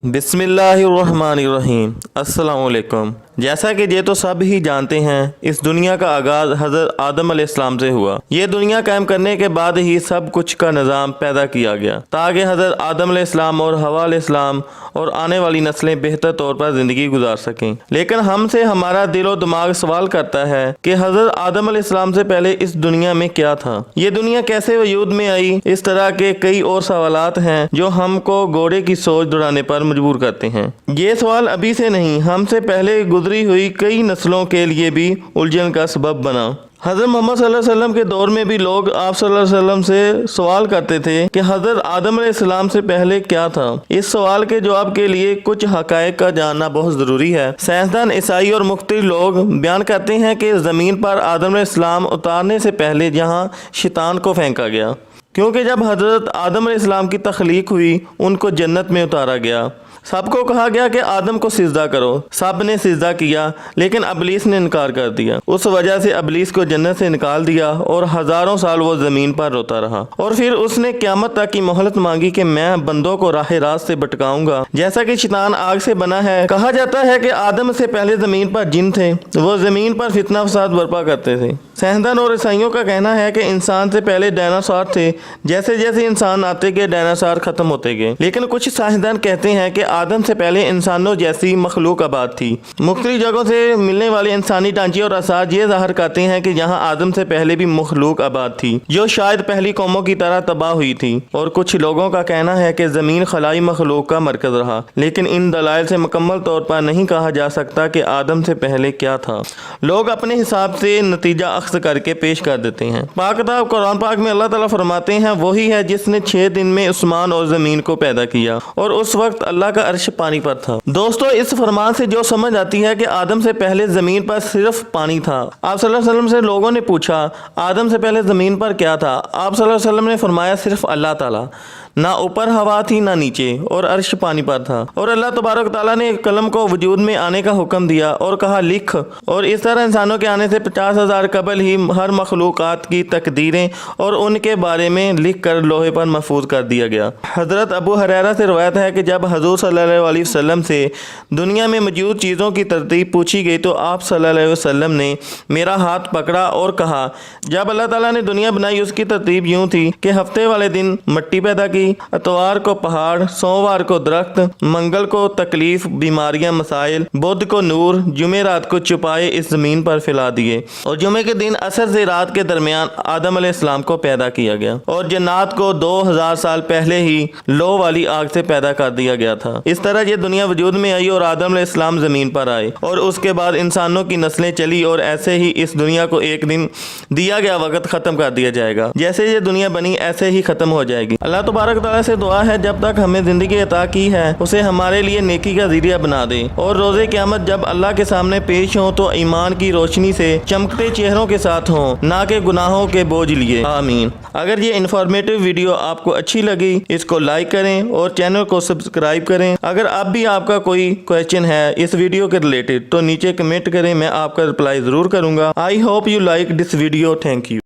بسم اللہ الرحمن الرحیم۔ السلام علیکم۔ جیسا کہ یہ تو سب ہی جانتے ہیں، اس دنیا کا آغاز حضرت آدم علیہ السلام سے ہوا۔ یہ دنیا قائم کرنے کے بعد ہی سب کچھ کا نظام پیدا کیا گیا تاکہ حضرت آدم علیہ السلام اور حوا علیہ السلام اور آنے والی نسلیں بہتر طور پر زندگی گزار سکیں۔ لیکن ہم سے ہمارا دل و دماغ سوال کرتا ہے کہ حضرت آدم علیہ السلام سے پہلے اس دنیا میں کیا تھا؟ یہ دنیا کیسے وجود میں آئی؟ اس طرح کے کئی اور سوالات ہیں جو ہم کو گھوڑے کی سوچ دوڑانے پر مجبور کرتے ہیں۔ یہ سوال ابھی سے نہیں، ہم سے پہلے گزری ہوئی کئی نسلوں کے لیے بھی الجھن کا سبب بنا۔ حضرت محمد صلی اللہ علیہ وسلم کے دور میں بھی لوگ آپ صلی اللہ علیہ وسلم سے سوال کرتے تھے کہ حضرت آدم علیہ السلام سے پہلے کیا تھا؟ اس سوال کے جواب کے لیے کچھ حقائق کا جاننا بہت ضروری ہے۔ سائنسدان، عیسائی اور مختلف لوگ بیان کرتے ہیں کہ زمین پر آدم علیہ السلام اتارنے سے پہلے یہاں شیطان کو پھینکا گیا، کیونکہ جب حضرت آدم علیہ السلام کی تخلیق ہوئی ان کو جنت میں اتارا گیا۔ سب کو کہا گیا کہ آدم کو سجدہ کرو، سب نے سجدہ کیا، لیکن ابلیس نے انکار کر دیا۔ اس وجہ سے ابلیس کو جنت سے نکال دیا اور ہزاروں سال وہ زمین پر روتا رہا، اور پھر اس نے قیامت تک کی مہلت مانگی کہ میں بندوں کو راہ راست سے بھٹکاؤں گا۔ جیسا کہ شیطان آگ سے بنا ہے، کہا جاتا ہے کہ آدم سے پہلے زمین پر جن تھے، وہ زمین پر فتنہ فساد برپا کرتے تھے۔ سائنسدان اور عیسائیوں کا کہنا ہے کہ انسان سے پہلے ڈائناسور تھے، جیسے جیسے انسان آتے گئے ڈائناسور ختم ہوتے گئے۔ لیکن کچھ سائنسدان کہتے ہیں کہ آدم سے پہلے انسانوں جیسی مخلوق آباد تھی۔ مختلف جگہوں سے ملنے والے انسانی ڈھانچے اور آثار یہ ظاہر کرتے ہیں کہ یہاں آدم سے پہلے بھی مخلوق آباد تھی، جو شاید پہلی قوموں کی طرح تباہ ہوئی تھی۔ اور کچھ لوگوں کا کہنا ہے کہ زمین خلائی مخلوق کا مرکز رہا، لیکن ان دلائل سے مکمل طور پر نہیں کہا جا سکتا کہ آدم سے پہلے کیا تھا۔ لوگ اپنے حساب سے نتیجہ اخذ کر کے پیش کر دیتے ہیں۔ پاک کتاب قرآن پاک میں اللہ تعالیٰ فرماتے ہیں، وہی ہے جس نے 6 دن میں آسمان اور زمین کو پیدا کیا، اور اس وقت اللہ کا عرش پانی پر تھا۔ دوستو، اس فرمان سے جو سمجھ آتی ہے کہ آدم سے پہلے زمین پر صرف پانی تھا۔ آپ صلی اللہ علیہ وسلم سے لوگوں نے پوچھا، آدم سے پہلے زمین پر کیا تھا؟ آپ صلی اللہ علیہ وسلم نے فرمایا، صرف اللہ تعالیٰ، نہ اوپر ہوا تھی نہ نیچے، اور عرش پانی پر تھا۔ اور اللہ تبارک تعالیٰ نے قلم کو وجود میں آنے کا حکم دیا اور کہا لکھ، اور اس طرح انسانوں کے آنے سے 50,000 قبل ہی ہر مخلوقات کی تقدیریں اور ان کے بارے میں لکھ کر لوہے پر محفوظ کر دیا گیا۔ حضرت ابو ہریرہ سے روایت ہے کہ جب حضور صلی اللہ علیہ وسلم سے دنیا میں موجود چیزوں کی ترتیب پوچھی گئی تو آپ صلی اللہ علیہ وسلم نے میرا ہاتھ پکڑا اور کہا، جب اللہ تعالیٰ نے دنیا بنائی اس کی ترتیب یوں تھی کہ ہفتے والے دن مٹی پیدا کی، اتوار کو پہاڑ، سوموار کو درخت، منگل کو تکلیف، بیماریاں، مسائل، بدھ کو نور، جمعرات کو چھپائے اس زمین پر پھیلا دیے، اور جمعے کے دن عصر سے رات کے درمیان آدم علیہ السلام کو پیدا کیا گیا، اور جنات کو 2000 سال پہلے ہی لو والی آگ سے پیدا کر دیا گیا تھا۔ اس طرح یہ دنیا وجود میں آئی اور آدم علیہ السلام زمین پر آئے، اور اس کے بعد انسانوں کی نسلیں چلی، اور ایسے ہی اس دنیا کو ایک دن دیا گیا وقت ختم کر دیا جائے گا۔ جیسے یہ دنیا بنی ایسے ہی ختم ہو جائے گی۔ اللہ تبارک تعالیٰ سے دعا ہے جب تک ہمیں زندگی عطا کی ہے اسے ہمارے لیے نیکی کا ذریعہ بنا دے، اور روز قیامت جب اللہ کے سامنے پیش ہوں تو ایمان کی روشنی سے چمکتے چہروں کے ساتھ ہوں، نہ کہ گناہوں کے بوجھ لیے۔ آمین۔ اگر یہ انفارمیٹیو ویڈیو آپ کو اچھی لگی اس کو لائک کریں اور چینل کو سبسکرائب کریں۔ اگر اب بھی آپ کا کوئی کویسچن ہے اس ویڈیو کے ریلیٹڈ تو نیچے کمنٹ کریں، میں آپ کا رپلائی ضرور کروں گا۔ I hope you like this video. Thank you.